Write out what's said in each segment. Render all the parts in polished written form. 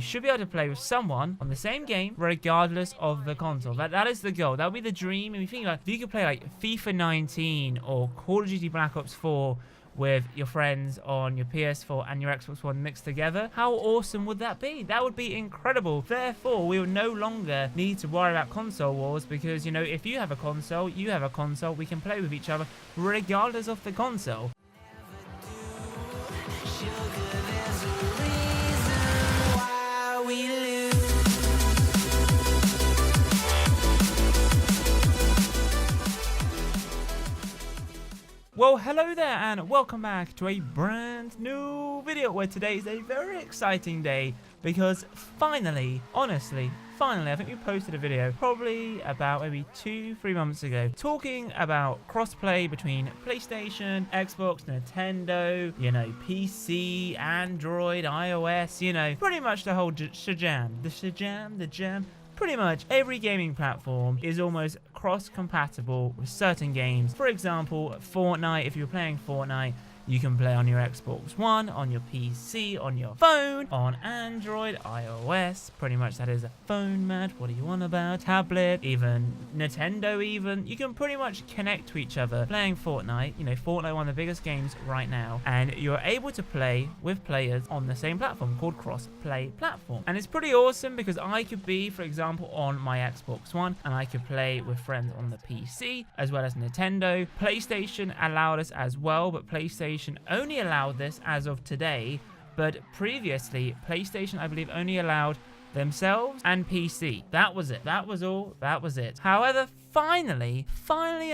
you should be able to play with someone on the same game regardless of the console. That is the goal. That would be the dream. And you think, like, if you could play like FIFA 19 or Call of Duty Black Ops 4 with your friends on your PS4 and your Xbox One mixed together, how awesome would that be? That would be incredible. Therefore, we will no longer need to worry about console wars because, you know, if you have a console, you have a console, we can play with each other regardless of the console. Well, hello there and welcome back to a brand new video where today is a very exciting day because finally, honestly, I think we posted a video probably about maybe 2-3 months ago talking about crossplay between PlayStation, Xbox, Nintendo, you know, PC, Android, iOS, you know, pretty much the whole shajam, the jam. Pretty much every gaming platform is almost cross-compatible with certain games. For example, Fortnite, if you're playing Fortnite, you can play on your Xbox One, on your PC, on your phone, on Android, iOS. Pretty much that is a phone, Matt. What do you want about? Tablet, even Nintendo even. You can pretty much connect to each other playing Fortnite. You know, Fortnite, one of the biggest games right now. And you're able to play with players on the same platform called cross-play platform. And it's pretty awesome because I could be, for example, on my Xbox One and I could play with friends on the PC as well as Nintendo. PlayStation allowed us as well, but PlayStation only allowed this as of today, but previously PlayStation, I believe, only allowed themselves and PC. That was it. That was all. That was it. However, finally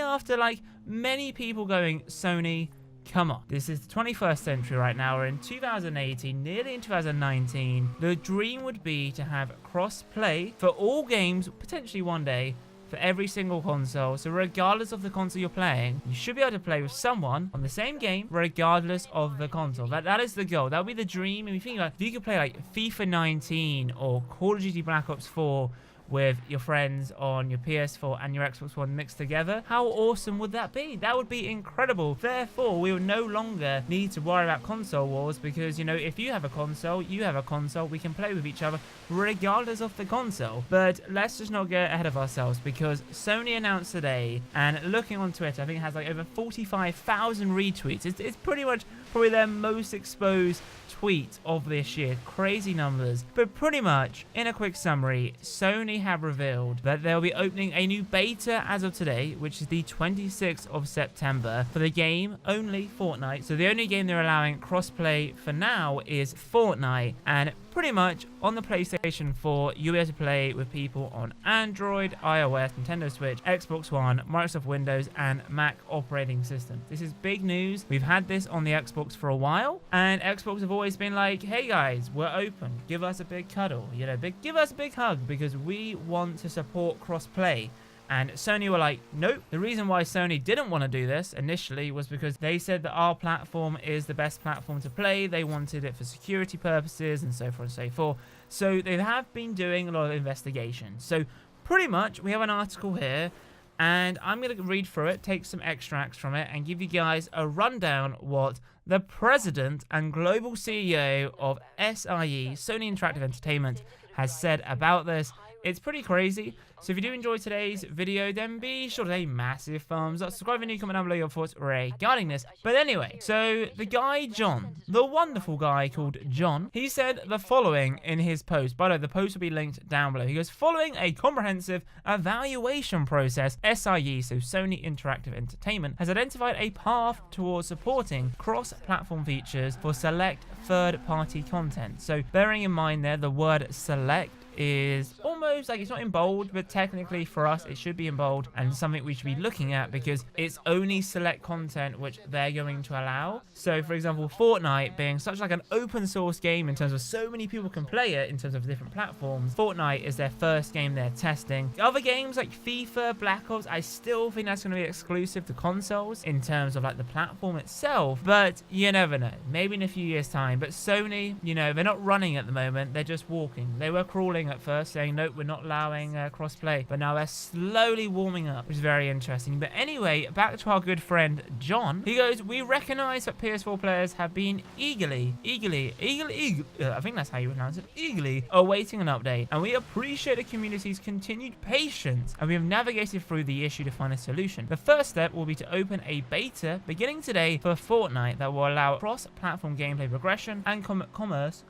after like many people going, Sony, come on. This is the 21st century right now. We're in 2018, nearly in 2019. The dream would be to have cross-play for all games, potentially one day, for every single console. So regardless of the console you're playing, you should be able to play with someone on the same game regardless of the console. That is the goal. That would be the dream. And you think, like, if you could play like FIFA 19 or Call of Duty Black Ops 4 with your friends on your PS4 and your Xbox One mixed together, how awesome would that be? That would be incredible. Therefore, we will no longer need to worry about console wars because, you know, if you have a console, you have a console, we can play with each other regardless of the console. But let's just not get ahead of ourselves because Sony announced today, and looking on Twitter, I think it has like over 45,000 retweets. It's pretty much probably their most exposed tweet of this year. Crazy numbers. But pretty much, in a quick summary, Sony have revealed that they'll be opening a new beta as of today, which is the 26th of September, for the game only Fortnite. So the only game they're allowing crossplay for now is Fortnite, and pretty much on the PlayStation 4, you'll be able to play with people on Android, iOS, Nintendo Switch, Xbox One, Microsoft Windows, and Mac operating systems. This is big news. We've had this on the Xbox for a while, and Xbox have always been like, hey guys, we're open. Give us a big cuddle, you know, give us a big hug because we want to support cross-play. And Sony were like, nope. The reason why Sony didn't want to do this initially was because they said that our platform is the best platform to play. They wanted it for security purposes and so forth and so forth. So they have been doing a lot of investigation. So pretty much we have an article here and I'm going to read through it, take some extracts from it and give you guys a rundown what the president and global CEO of SIE, Sony Interactive Entertainment, has said about this. It's pretty crazy. So if you do enjoy today's video, then be sure to hit a massive thumbs up, subscribe, and comment down below your thoughts regarding this. But anyway, so the guy John, the wonderful guy called John, he said the following in his post. By the way, the post will be linked down below. He goes, following a comprehensive evaluation process, SIE, so Sony Interactive Entertainment, has identified a path towards supporting cross-platform features for select third-party content. So bearing in mind there, the word select is almost like, it's not in bold, but technically for us it should be in bold and something we should be looking at because it's only select content which they're going to allow. So for example, Fortnite being such like an open source game in terms of so many people can play it in terms of different platforms, Fortnite is their first game they're testing. Other games like FIFA, Black Ops, I still think that's going to be exclusive to consoles in terms of like the platform itself, but you never know, maybe in a few years time. But Sony, you know, they're not running at the moment, they're just walking. They were crawling at first, saying no, nope, we're not allowing crossplay. But now they're slowly warming up, which is very interesting. But anyway, back to our good friend John. He goes, we recognize that PS4 players have been eagerly, I think that's how you pronounce it, eagerly awaiting an update. And we appreciate the community's continued patience. And we have navigated through the issue to find a solution. The first step will be to open a beta beginning today for Fortnite that will allow cross-platform gameplay progression and commerce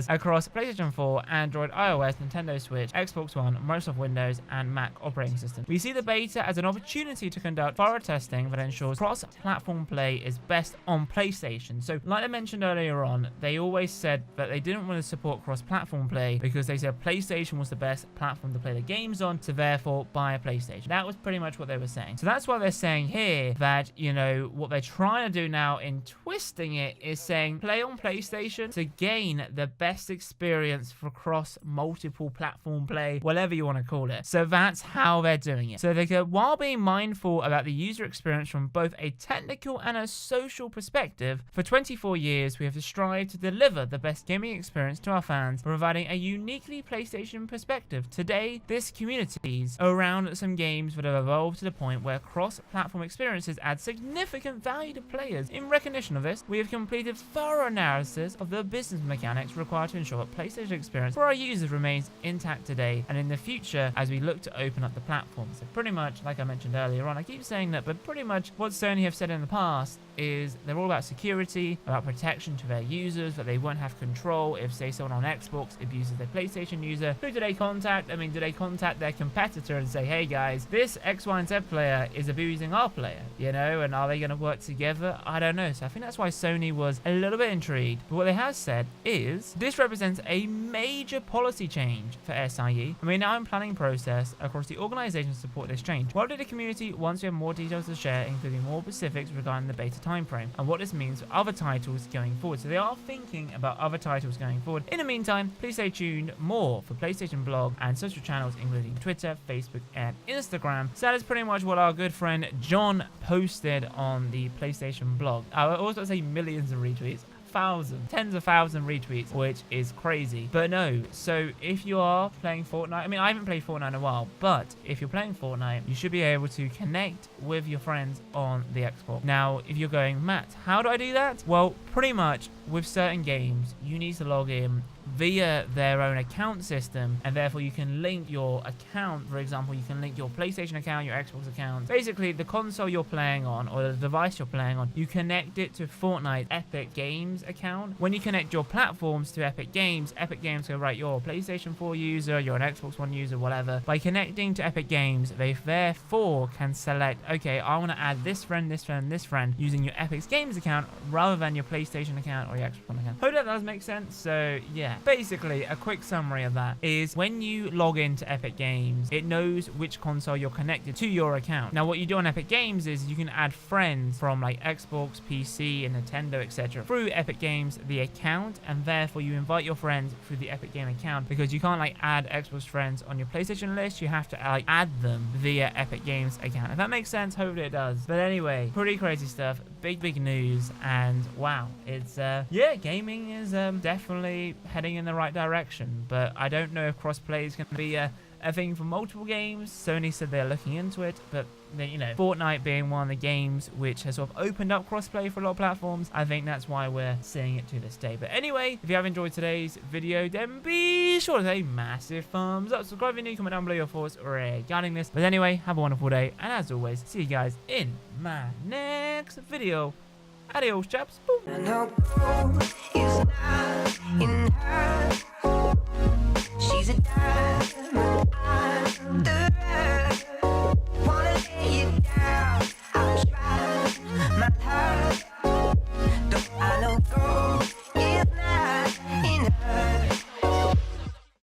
across PlayStation 4, Android, iOS, Nintendo Switch, Xbox One, Microsoft Windows, and Mac operating systems. We see the beta as an opportunity to conduct thorough testing that ensures cross-platform play is best on PlayStation. So, like I mentioned earlier on, they always said that they didn't want to support cross-platform play because they said PlayStation was the best platform to play the games on, so therefore buy a PlayStation. That was pretty much what they were saying. So that's why they're saying here that, you know, what they're trying to do now in twisting it is saying play on PlayStation to gain the best experience for cross multiple platform play, whatever you want to call it. So that's how they're doing it. So they go, while being mindful about the user experience from both a technical and a social perspective, for 24 years we have strived to deliver the best gaming experience to our fans, providing a uniquely PlayStation perspective. Today, this community's around some games that have evolved to the point where cross-platform experiences add significant value to players. In recognition of this, we have completed thorough analysis of the business mechanics required to ensure that PlayStation experience for our users remains intact today and in the future as we look to open up the platform. So pretty much, like I mentioned earlier on, I keep saying that, but pretty much what Sony have said in the past is they're all about security, about protection to their users, that they won't have control if, say, someone on Xbox abuses their PlayStation user. Who do they contact? I mean, do they contact their competitor and say, hey guys, this X, Y, and Z player is abusing our player, you know, and are they going to work together? I don't know. So I think that's why Sony was a little bit intrigued. But what they have said is this represents a major policy change for SIE, and we're now in planning process across the organization to support this change. What did the community once we have more details to share, including more specifics regarding the beta timeframe and what this means for other titles going forward? So they are thinking about other titles going forward. In the meantime, please stay tuned more for PlayStation blog and social channels, including Twitter, Facebook, and Instagram. So that is pretty much what our good friend John posted on the PlayStation blog. I was also say millions of retweets. Tens of thousands retweets, which is crazy. But no, so if you are playing Fortnite, I mean, I haven't played Fortnite in a while, but if you're playing Fortnite, you should be able to connect with your friends on the Xbox. Now, if you're going, Matt, how do I do that? Well, pretty much with certain games, you need to log in via their own account system, and therefore you can link your account. For example, you can link your PlayStation account, your Xbox account, basically the console you're playing on or the device you're playing on. You connect it to Fortnite Epic Games account. When you connect your platforms to Epic Games go, right, you're a PlayStation 4 user, you're an Xbox One user, whatever. By connecting to Epic Games, they therefore can select, okay, I want to add this friend, this friend, this friend using your Epic Games account rather than your PlayStation account or your Xbox One account. Hope that does make sense. So yeah, basically a quick summary of that is when you log into Epic Games, it knows which console you're connected to your account. Now what you do on Epic Games is you can add friends from like Xbox, PC, and Nintendo, etc. through Epic Games, the account, and therefore you invite your friends through the Epic Game account, because you can't like add Xbox friends on your PlayStation list. You have to like add them via Epic Games account. If that makes sense, hopefully it does. But anyway, pretty crazy stuff, big news, and wow, it's yeah, gaming is definitely heading in the right direction. But I don't know if crossplay is going to be a thing for multiple games. Sony said they're looking into it, but then, you know, Fortnite being one of the games which has sort of opened up crossplay for a lot of platforms, I think that's why we're seeing it to this day. But anyway, if you have enjoyed today's video, then be sure to say massive thumbs up, subscribe if you're new, comment down below your thoughts regarding this. But anyway, have a wonderful day, and as always, see you guys in my next video. Adios, chaps. Boom.